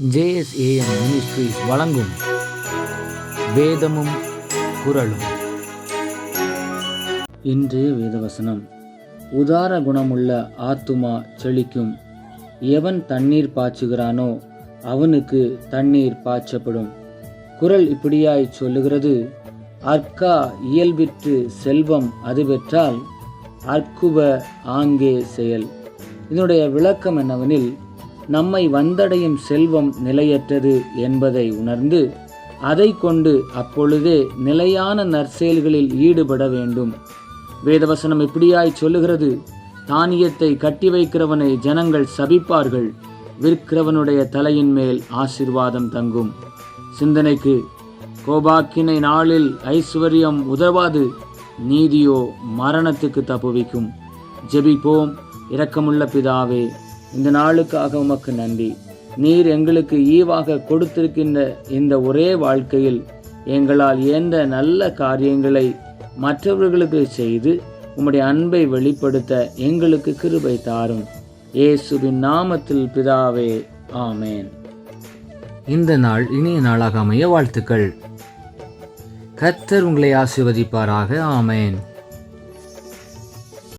JSAM ministries வழங்கும் வேதமும் குறளும். இன்றைய வேதவசனம், உதார குணமுள்ள ஆத்துமா செழிக்கும். எவன் தண்ணீர் பாய்ச்சுகிறானோ அவனுக்கு தண்ணீர் பாய்ச்சப்படும். குறள் இப்படியாய் சொல்லுகிறது, அற்கா இயல்பிற்று செல்வம் அது பெற்றால் அற்குப ஆங்கே செயல். இதனுடைய விளக்கம் என்னவெனில், நம்மை வந்தடையும் செல்வம் நிலையற்றது என்பதை உணர்ந்து அதை கொண்டு அப்பொழுதே நிலையான நற்செயல்களில் ஈடுபட வேண்டும். வேதவசனம் இப்படியாய் சொல்லுகிறது, தானியத்தை கட்டி வைக்கிறவனை ஜனங்கள் சபிப்பார்கள், விற்கிறவனுடைய தலையின் மேல் ஆசீர்வாதம் தங்கும். சிந்தனைக்கு, கோபாக்கினை நாளில் ஐஸ்வர்யம் உதவாது, நீதியோ மரணத்துக்கு தப்புவிக்கும். ஜெபிப்போம். இரக்கமுள்ள பிதாவே, இந்த நாளுக்காக உமக்கு நன்றி. நீர் எங்களுக்கு ஈவாக கொடுத்திருக்கின்ற இந்த ஒரே வாழ்க்கையில் எங்களால் இயன்ற நல்ல காரியங்களை மற்றவர்களுக்கு செய்து உம்முடைய அன்பை வெளிப்படுத்த எங்களுக்கு கிருபை தாரும். இயேசுவின் நாமத்தில் பிதாவே, ஆமேன். இந்த நாள் இனிய நாளாக அமைய வாழ்த்துக்கள். கர்த்தர் உங்களை ஆசீர்வதிப்பாராக. ஆமேன்.